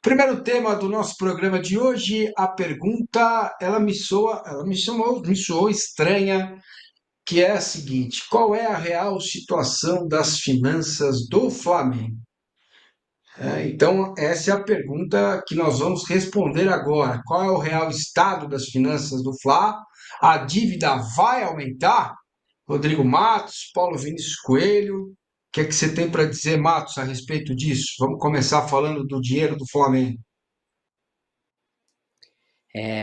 Primeiro tema do nosso programa de hoje, a pergunta, ela me soou estranha, que é a seguinte: qual é a real situação das finanças do Flamengo? Então, essa é a pergunta que nós vamos responder agora. Qual é o real estado das finanças do Fla? A dívida vai aumentar? Rodrigo Matos, Paulo Vinícius Coelho, o que é que você tem para dizer, Matos, a respeito disso? Vamos começar falando do dinheiro do Flamengo.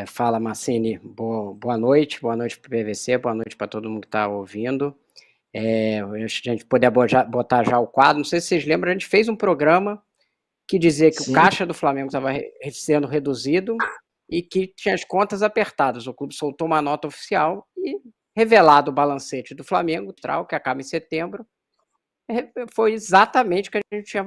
Fala, Marcini. Boa noite para o PVC, boa noite para todo mundo que está ouvindo. Antes de a gente poder botar já o quadro, não sei se vocês lembram, a gente fez um programa que dizia que o Sim. caixa do Flamengo estava sendo reduzido e que tinha as contas apertadas. O clube soltou uma nota oficial e, revelado o balancete do Flamengo, que acaba em setembro, foi exatamente o que a gente tinha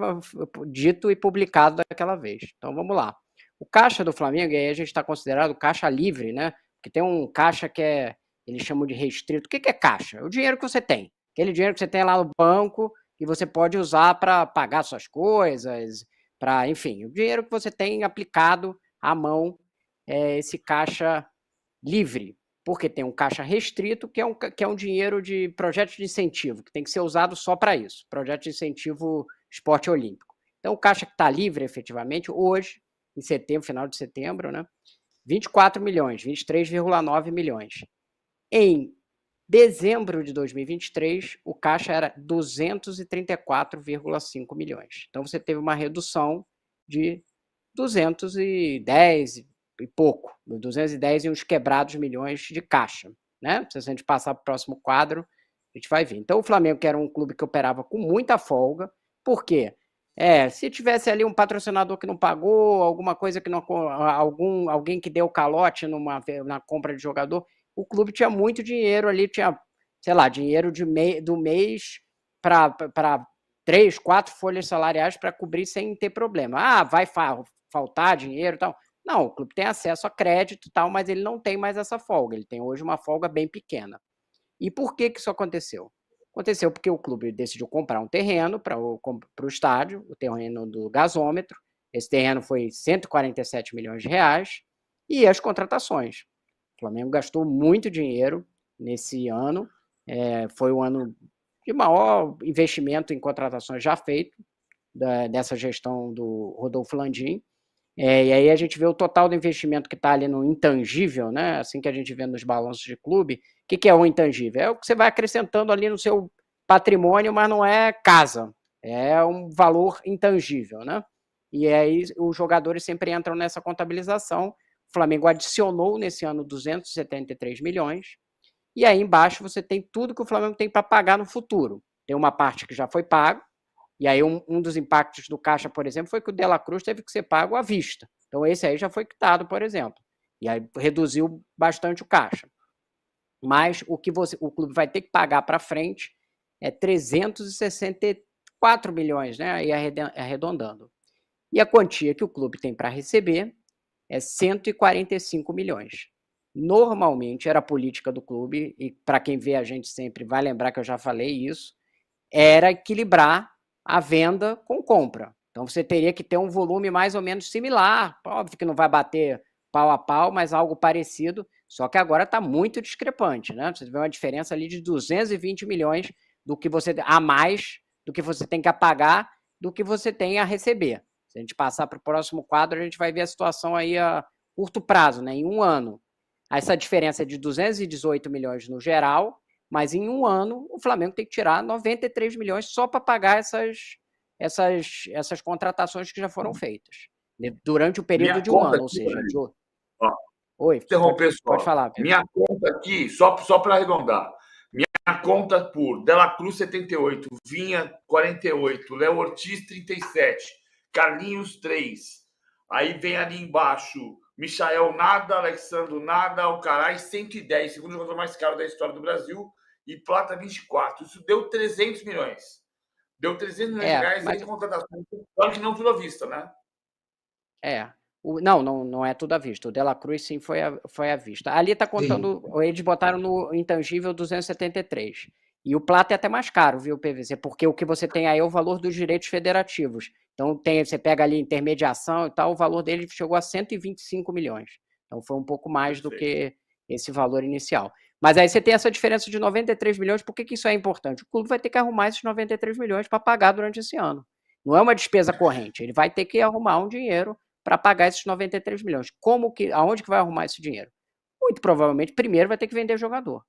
dito e publicado daquela vez. Então vamos lá. O caixa do Flamengo, e aí a gente está considerado caixa livre, né? Porque tem um caixa que eles chamam de restrito. O que é caixa? O dinheiro que você tem. Aquele dinheiro que você tem lá no banco e você pode usar para pagar suas coisas, enfim, o dinheiro que você tem aplicado à mão é esse caixa livre, porque tem um caixa restrito, que é um dinheiro de projetos de incentivo, que tem que ser usado só para isso, projeto de incentivo esporte olímpico. Então, o caixa que está livre, efetivamente, hoje, em setembro, final de setembro, né, 24 milhões, 23,9 milhões. Em dezembro de 2023, o caixa era 234,5 milhões. Então, você teve uma redução de 210 e pouco, 210 e uns quebrados milhões de caixa, né? Se a gente passar para o próximo quadro, a gente vai ver. Então, o Flamengo, que era um clube que operava com muita folga, por quê? Se tivesse ali um patrocinador que não pagou, alguma coisa que não, alguém que deu calote na compra de jogador, o clube tinha muito dinheiro ali, tinha, sei lá, dinheiro do mês para 3, 4 folhas salariais para cobrir sem ter problema. Vai faltar dinheiro e tal. Não, o clube tem acesso a crédito e tal, mas ele não tem mais essa folga. Ele tem hoje uma folga bem pequena. E por que isso aconteceu? Aconteceu porque o clube decidiu comprar um terreno para o estádio, o terreno do gasômetro. Esse terreno foi 147 milhões de reais. E as contratações. O Flamengo gastou muito dinheiro nesse ano. Foi o ano de maior investimento em contratações já feito dessa gestão do Rodolfo Landim. E aí a gente vê o total do investimento que está ali no intangível, né? Assim que a gente vê nos balanços de clube. O que é o intangível? É o que você vai acrescentando ali no seu patrimônio, mas não é casa. É um valor intangível, né? E aí os jogadores sempre entram nessa contabilização. O Flamengo adicionou nesse ano 273 milhões. E aí embaixo você tem tudo que o Flamengo tem para pagar no futuro. Tem uma parte que já foi pago, e aí um dos impactos do caixa, por exemplo, foi que o De La Cruz teve que ser pago à vista. Então esse aí já foi quitado, por exemplo. E aí reduziu bastante o caixa. Mas o que o clube vai ter que pagar para frente é 364 milhões, né? Aí arredondando. E a quantia que o clube tem para receber é 145 milhões. Normalmente era a política do clube, e para quem vê a gente sempre vai lembrar que eu já falei isso, era equilibrar a venda com compra. Então você teria que ter um volume mais ou menos similar. Óbvio que não vai bater pau a pau, mas algo parecido. Só que agora está muito discrepante, né? Você vê uma diferença ali de 220 milhões do que você a mais do que você tem que pagar do que você tem a receber. Se a gente passar para o próximo quadro, a gente vai ver a situação aí a curto prazo, né? Em um ano. Essa diferença é de 218 milhões no geral, mas em um ano o Flamengo tem que tirar 93 milhões só para pagar essas contratações que já foram feitas durante o período Minha de um conta ano, ou aqui, seja, ó, Oi, interromper pode só. falar, Pedro. Minha conta aqui, só para arredondar. Minha conta por Dela Cruz 78, Vinha 48, Léo Ortiz 37, Carlinhos 3. Aí vem ali embaixo Michael nada, Alexandre nada, Alcaraz 110, segundo jogador mais caro da história do Brasil, e Plata 24. Isso deu 300 milhões. Deu 300 milhões de reais Mas em contratação. Claro que não tudo à vista, né? Não é tudo à vista. O De La Cruz, sim, foi à vista. Ali está Sim. contando, eles botaram no intangível 273. E o Plata é até mais caro, viu, PVC? Porque o que você tem aí é o valor dos direitos federativos, Então, você pega ali intermediação e tal, o valor dele chegou a 125 milhões. Então, foi um pouco mais do que esse valor inicial. Mas aí você tem essa diferença de 93 milhões. Por que isso é importante? O clube vai ter que arrumar esses 93 milhões para pagar durante esse ano. Não é uma despesa corrente. Ele vai ter que arrumar um dinheiro para pagar esses 93 milhões. Aonde que vai arrumar esse dinheiro? Muito provavelmente, primeiro vai ter que vender jogador.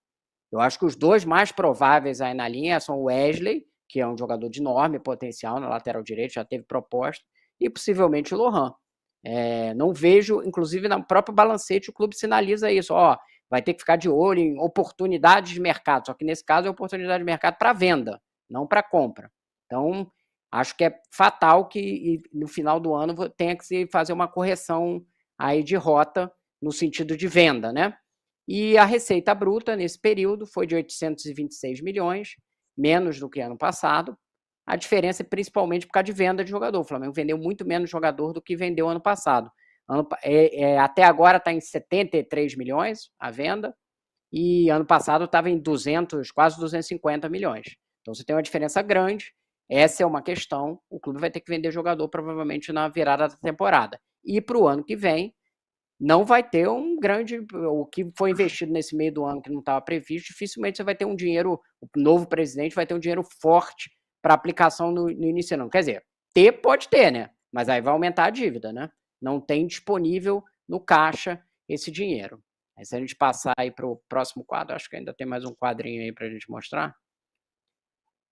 Eu acho que os dois mais prováveis aí na linha são o Wesley, que é um jogador de enorme potencial na lateral direita, já teve proposta, e possivelmente o Lohan. Não vejo, inclusive na própria Balancete, o clube sinaliza isso, vai ter que ficar de olho em oportunidades de mercado, só que nesse caso é oportunidade de mercado para venda, não para compra. Então, acho que é fatal que no final do ano tenha que se fazer uma correção aí de rota no sentido de venda, né? E a receita bruta nesse período foi de 826 milhões, menos do que ano passado. A diferença é principalmente por causa de venda de jogador. O Flamengo vendeu muito menos jogador do que vendeu ano passado. Até agora está em 73 milhões a venda, e ano passado estava em 200, quase 250 milhões. Então você tem uma diferença grande. Essa é uma questão. O clube vai ter que vender jogador provavelmente na virada da temporada. E para o ano que vem, não vai ter um grande. O que foi investido nesse meio do ano que não estava previsto, dificilmente você vai ter um dinheiro. O novo presidente vai ter um dinheiro forte para aplicação no início do ano. Quer dizer, pode ter, né? Mas aí vai aumentar a dívida, né? Não tem disponível no caixa esse dinheiro. Aí, se a gente passar aí para o próximo quadro, acho que ainda tem mais um quadrinho aí para a gente mostrar.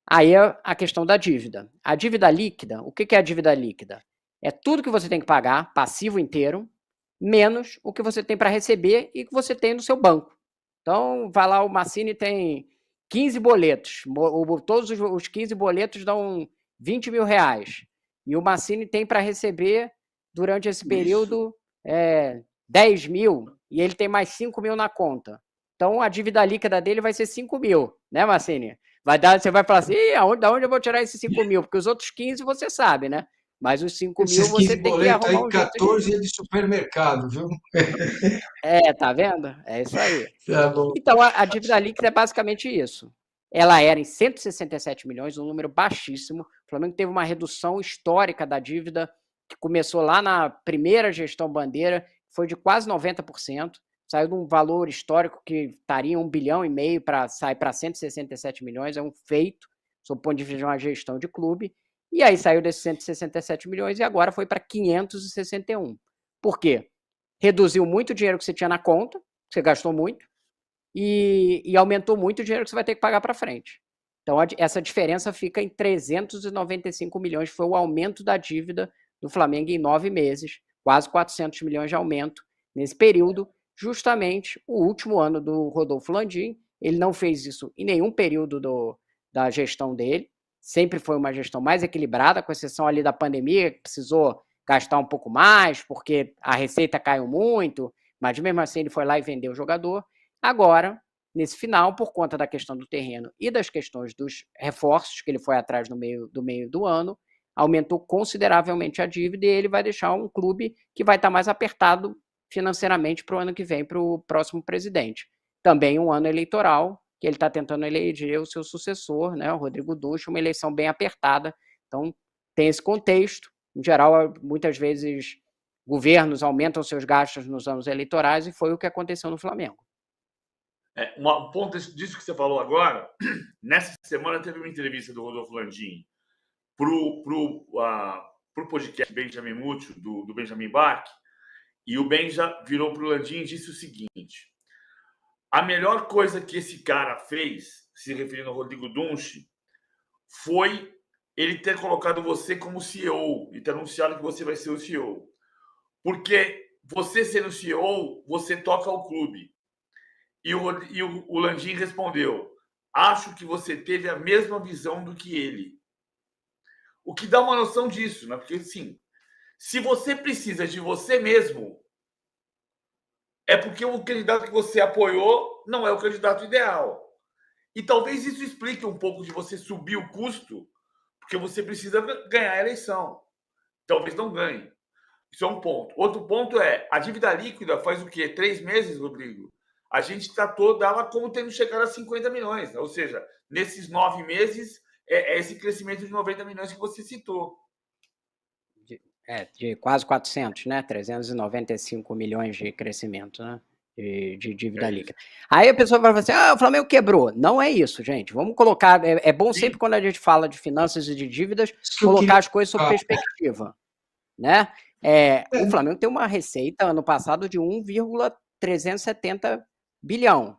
Aí é a questão da dívida. A dívida líquida, o que é a dívida líquida? É tudo que você tem que pagar, passivo inteiro, menos o que você tem para receber e que você tem no seu banco. Então, vai lá, o Massini tem 15 boletos, todos os 15 boletos dão 20 mil reais, e o Massini tem para receber, durante esse período, 10 mil, e ele tem mais 5 mil na conta. Então, a dívida líquida dele vai ser 5 mil, né, Massini? Você vai falar assim, da onde eu vou tirar esses 5 mil? Porque os outros 15 você sabe, né? Mas os 5 mil você tem que arrumar um jeito. 14 é de supermercado, viu? Tá vendo? É isso aí. Tá bom. Então, a dívida líquida é basicamente isso. Ela era em 167 milhões, um número baixíssimo. O Flamengo teve uma redução histórica da dívida, que começou lá na primeira gestão Bandeira, foi de quase 90%. Saiu de um valor histórico que estaria 1,5 bilhão para sair para 167 milhões, é um feito, sob o ponto de vista de uma gestão de clube. E aí saiu desses 167 milhões e agora foi para 561. Por quê? Reduziu muito o dinheiro que você tinha na conta, você gastou muito, e aumentou muito o dinheiro que você vai ter que pagar para frente. Então, essa diferença fica em 395 milhões, que foi o aumento da dívida do Flamengo em 9 meses, quase 400 milhões de aumento nesse período, justamente o último ano do Rodolfo Landim. Ele não fez isso em nenhum período da gestão dele, sempre foi uma gestão mais equilibrada, com exceção ali da pandemia, que precisou gastar um pouco mais, porque a receita caiu muito, mas mesmo assim ele foi lá e vendeu o jogador. Agora, nesse final, por conta da questão do terreno e das questões dos reforços que ele foi atrás no meio do ano, aumentou consideravelmente a dívida e ele vai deixar um clube que vai estar mais apertado financeiramente para o ano que vem, para o próximo presidente. Também um ano eleitoral, que ele está tentando eleger o seu sucessor, né, o Rodrigo Ducha, uma eleição bem apertada. Então, tem esse contexto. Em geral, muitas vezes, governos aumentam seus gastos nos anos eleitorais e foi o que aconteceu no Flamengo. Um ponto disso que você falou agora, nessa semana teve uma entrevista do Rodolfo Landim pro podcast Benjamin Múcio, do Benjamin Bach, e o Benja virou pro Landim e disse o seguinte: a melhor coisa que esse cara fez, se referindo ao Rodrigo Dunche, foi ele ter colocado você como CEO e ter anunciado que você vai ser o CEO. Porque você sendo CEO, você toca o clube. E o Landim respondeu: acho que você teve a mesma visão do que ele. O que dá uma noção disso, né? Porque, assim, se você precisa de você mesmo, é porque o candidato que você apoiou não é o candidato ideal. E talvez isso explique um pouco de você subir o custo, porque você precisa ganhar a eleição. Talvez não ganhe. Isso é um ponto. Outro ponto é, a dívida líquida faz o quê? 3 meses, Rodrigo? A gente tratou dela como tendo chegado a 50 milhões. Ou seja, nesses 9 meses, é esse crescimento de 90 milhões que você citou. De quase 400, né? 395 milhões de crescimento, né? De dívida líquida. Aí a pessoa vai falar assim, o Flamengo quebrou. Não é isso, gente. Vamos colocar... É bom sempre quando a gente fala de finanças e de dívidas, colocar as coisas sob perspectiva, né? O Flamengo tem uma receita, ano passado, de 1,370 bilhão.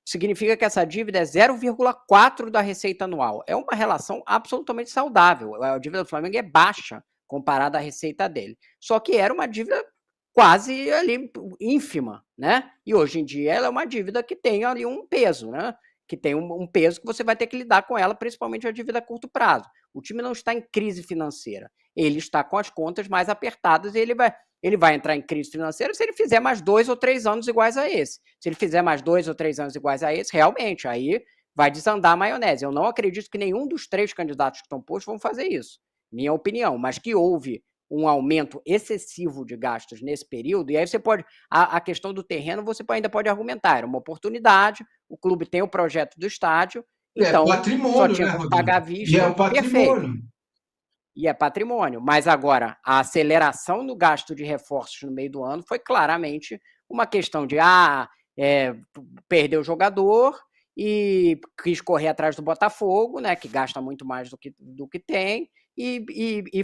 Significa que essa dívida é 0,4 da receita anual. É uma relação absolutamente saudável. A dívida do Flamengo é baixa comparada à receita dele. Só que era uma dívida quase ali ínfima, né? E hoje em dia ela é uma dívida que tem ali um peso, né? Que tem um peso que você vai ter que lidar com ela, principalmente a dívida a curto prazo. O time não está em crise financeira. Ele está com as contas mais apertadas e ele vai entrar em crise financeira se ele fizer mais 2 ou 3 anos iguais a esse. Se ele fizer mais 2 ou 3 anos iguais a esse, realmente, aí vai desandar a maionese. Eu não acredito que nenhum dos 3 candidatos que estão postos vão fazer isso, minha opinião, mas que houve um aumento excessivo de gastos nesse período, e aí você pode... A questão do terreno você ainda pode argumentar, era uma oportunidade, o clube tem o projeto do estádio, então patrimônio, só tinha né, como Rodrigo? pagar à vista. E é um patrimônio. Perfeito. E é patrimônio. Mas agora, a aceleração no gasto de reforços no meio do ano foi claramente uma questão de perder o jogador e quis correr atrás do Botafogo, né, que gasta muito mais do que tem, e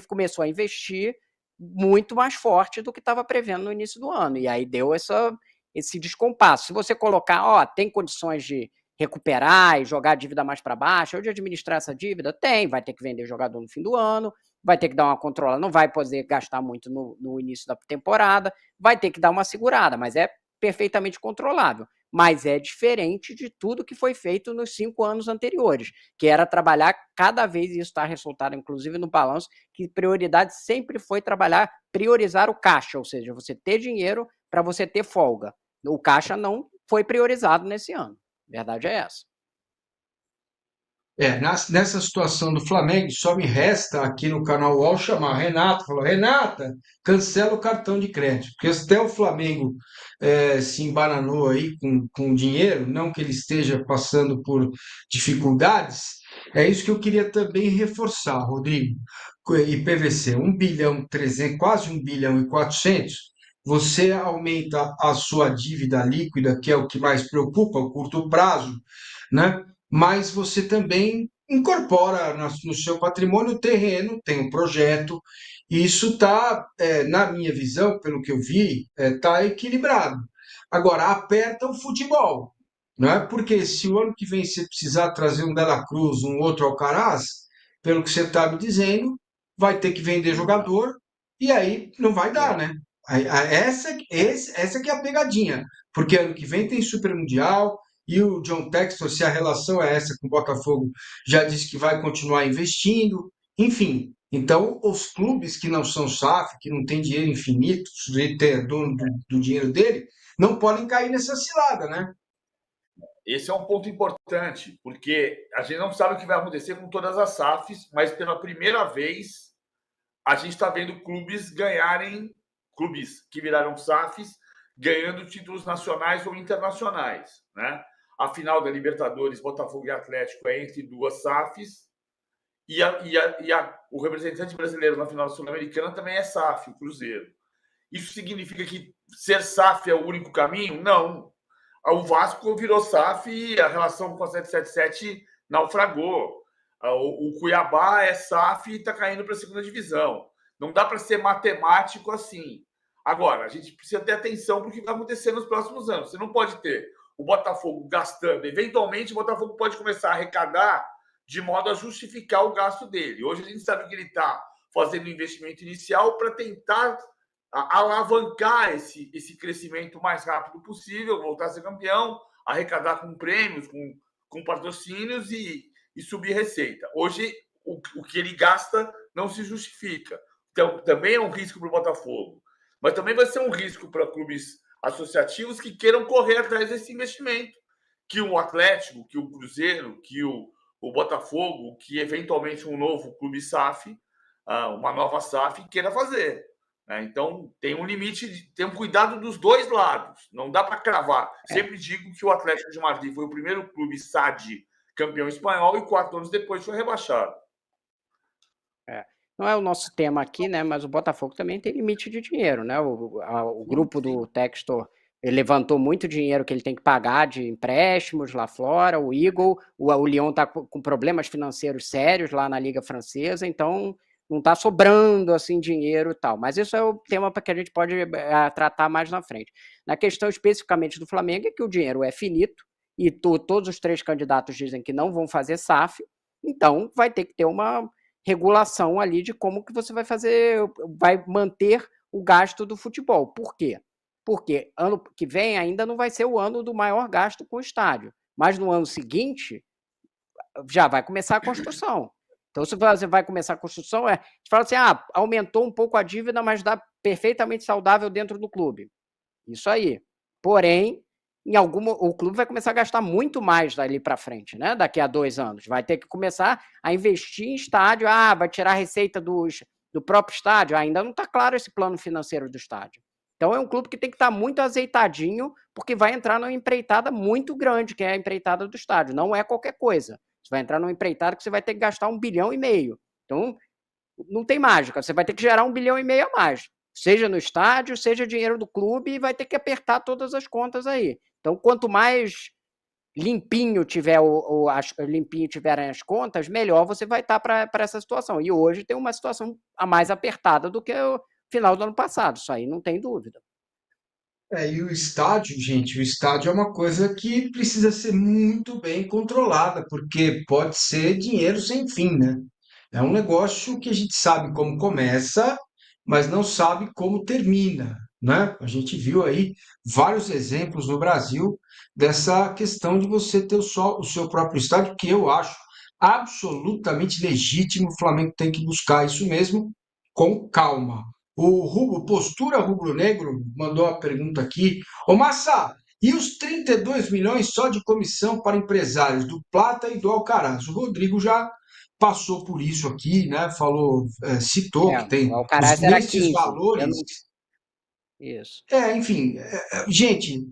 começou a investir muito mais forte do que estava prevendo no início do ano. E aí deu esse descompasso. Se você colocar, tem condições de recuperar e jogar a dívida mais para baixo, ou de administrar essa dívida? Tem, vai ter que vender jogador no fim do ano, vai ter que dar uma controlada, não vai poder gastar muito no início da temporada, vai ter que dar uma segurada, mas é perfeitamente controlável. Mas é diferente de tudo que foi feito nos 5 anos anteriores, que era trabalhar cada vez, e isso está ressaltado inclusive no balanço, que prioridade sempre foi priorizar o caixa, ou seja, você ter dinheiro para você ter folga. O caixa não foi priorizado nesse ano. A verdade é essa. Nessa situação do Flamengo, só me resta aqui no canal UOL chamar a Renata, falar, Renata, cancela o cartão de crédito, porque até o Flamengo se embananou aí com dinheiro, não que ele esteja passando por dificuldades, é isso que eu queria também reforçar, Rodrigo, e PVC, 1 bilhão 300, quase 1 bilhão e 400, você aumenta a sua dívida líquida, que é o que mais preocupa, o curto prazo, né? Mas você também incorpora no seu patrimônio o terreno, tem um projeto, e isso está, na minha visão, pelo que eu vi, está equilibrado. Agora, aperta o futebol, não é? Porque se o ano que vem você precisar trazer um Dela Cruz, um outro Alcaraz, pelo que você está me dizendo, vai ter que vender jogador, e aí não vai dar, né? Essa que é a pegadinha, porque ano que vem tem Super Mundial, e o John Textor, se a relação é essa com o Botafogo, já disse que vai continuar investindo. Enfim, então os clubes que não são SAF, que não têm dinheiro infinito, o sujeito é dono do dinheiro dele, não podem cair nessa cilada, né? Esse é um ponto importante, porque a gente não sabe o que vai acontecer com todas as SAFs, mas pela primeira vez a gente está vendo clubes que viraram SAFs, ganhando títulos nacionais ou internacionais, né? A final da Libertadores, Botafogo e Atlético, é entre 2 SAFs, o representante brasileiro na final sul-americana também é SAF, o Cruzeiro. Isso significa que ser SAF é o único caminho? Não. O Vasco virou SAF e a relação com a 777 naufragou. O Cuiabá é SAF e está caindo para a segunda divisão. Não dá para ser matemático assim. Agora, a gente precisa ter atenção para o que vai acontecer nos próximos anos. Você não pode ter o Botafogo gastando. Eventualmente, o Botafogo pode começar a arrecadar de modo a justificar o gasto dele. Hoje, a gente sabe que ele está fazendo um investimento inicial para tentar alavancar esse crescimento o mais rápido possível, voltar a ser campeão, arrecadar com prêmios, com patrocínios e subir receita. Hoje, o que ele gasta não se justifica. Então, também é um risco para o Botafogo. Mas também vai ser um risco para clubes associativos que queiram correr atrás desse investimento. Que o Atlético, que o Cruzeiro, que o Botafogo, que eventualmente um novo clube SAF, uma nova SAF, queira fazer. Então, tem um limite, tem um cuidado dos dois lados. Não dá para cravar. Sempre digo que o Atlético de Madrid foi o primeiro clube SAD campeão espanhol e 4 anos depois foi rebaixado. não é o nosso tema aqui, né? Mas o Botafogo também tem limite de dinheiro, né? O grupo do Textor, ele levantou muito dinheiro que ele tem que pagar de empréstimos lá fora. O Eagle, o Lyon está com problemas financeiros sérios lá na Liga Francesa, então não está sobrando assim dinheiro e tal. Mas isso é o tema para que a gente pode tratar mais na frente. Na questão especificamente do Flamengo é que o dinheiro é finito e todos os 3 candidatos dizem que não vão fazer SAF, então vai ter que ter uma regulação ali de como que você vai fazer, vai manter o gasto do futebol. Por quê? Porque ano que vem ainda não vai ser o ano do maior gasto com o estádio, mas no ano seguinte já vai começar a construção. Então, se você vai começar a construção, você fala assim, aumentou um pouco a dívida, mas dá perfeitamente saudável dentro do clube. Isso aí. Porém, o clube vai começar a gastar muito mais dali para frente, né? Daqui a 2 anos. Vai ter que começar a investir em estádio. Vai tirar a receita do próprio estádio. Ainda não está claro esse plano financeiro do estádio. Então é um clube que tem que estar muito azeitadinho, porque vai entrar numa empreitada muito grande, que é a empreitada do estádio. Não é qualquer coisa. Você vai entrar numa empreitada que você vai ter que gastar 1,5 bilhão. Então, não tem mágica. Você vai ter que gerar 1,5 bilhão a mais. Seja no estádio, seja dinheiro do clube, e vai ter que apertar todas as contas aí. Então, quanto mais limpinho tiverem as contas, melhor você vai estar para essa situação. E hoje tem uma situação a mais apertada do que o final do ano passado. Isso aí não tem dúvida. E o estádio, gente, o estádio é uma coisa que precisa ser muito bem controlada, porque pode ser dinheiro sem fim, né? É um negócio que a gente sabe como começa, mas não sabe como termina, né? A gente viu aí vários exemplos no Brasil dessa questão de você ter o seu próprio estádio, que eu acho absolutamente legítimo. O Flamengo tem que buscar isso mesmo com calma. O Postura Rubro-Negro mandou uma pergunta aqui. Ô Massa, e os 32 milhões só de comissão para empresários do Plata e do Alcaraz? O Rodrigo já passou por isso aqui, né? Falou, citou que O tem Alcaraz era nesses 15. valores. Isso. Enfim, gente,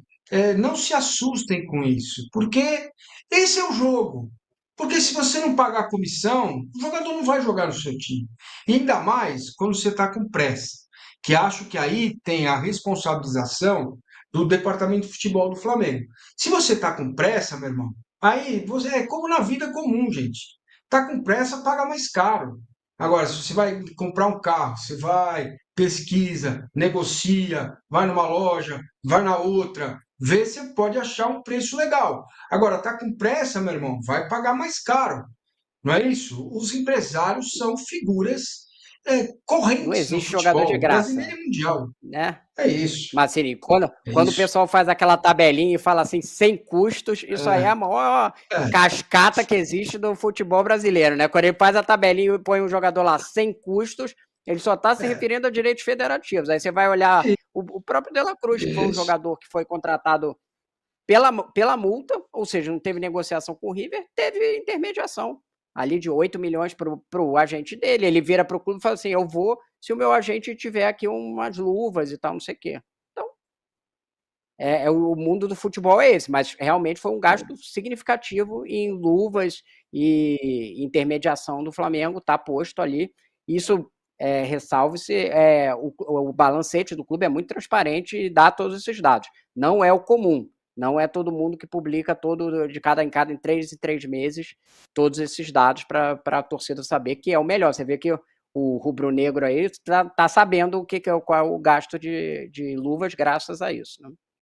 não se assustem com isso, porque esse é o jogo. Porque se você não pagar a comissão, o jogador não vai jogar no seu time. E ainda mais quando você está com pressa, que acho que aí tem a responsabilização do departamento de futebol do Flamengo. Se você está com pressa, meu irmão, aí você é como na vida comum, gente. Tá com pressa, paga mais caro. Agora, se você vai comprar um carro, você vai, pesquisa, negocia, vai numa loja, vai na outra, vê se pode achar um preço legal. Agora, tá com pressa, meu irmão, vai pagar mais caro. Não é isso? Os empresários são figuras Não correntes no existe jogador de futebol brasileiro graça, e mundial. né? É isso, Massini, quando o isso. pessoal faz aquela tabelinha e fala assim, sem custos, isso aí é É, a maior é, cascata que existe do futebol brasileiro, né? Quando ele faz a tabelinha e põe um jogador lá sem custos, ele só está se é, referindo a direitos federativos. Aí você vai olhar o próprio De La Cruz, que foi um isso. jogador que foi contratado pela multa, ou seja, não teve negociação com o River, teve intermediação ali de 8 milhões para o agente dele. Ele vira para o clube e fala assim: eu vou se o meu agente tiver aqui umas luvas e tal, não sei o quê. Então, o mundo do futebol é esse, mas realmente foi um gasto significativo em luvas e intermediação do Flamengo, está posto ali. Isso, ressalve-se, o balancete do clube é muito transparente e dá todos esses dados. Não é o comum, não é todo mundo que publica em 3 meses todos esses dados para a torcida saber que é o melhor. Você vê que o rubro-negro aí tá sabendo qual é o gasto de luvas graças a isso, né?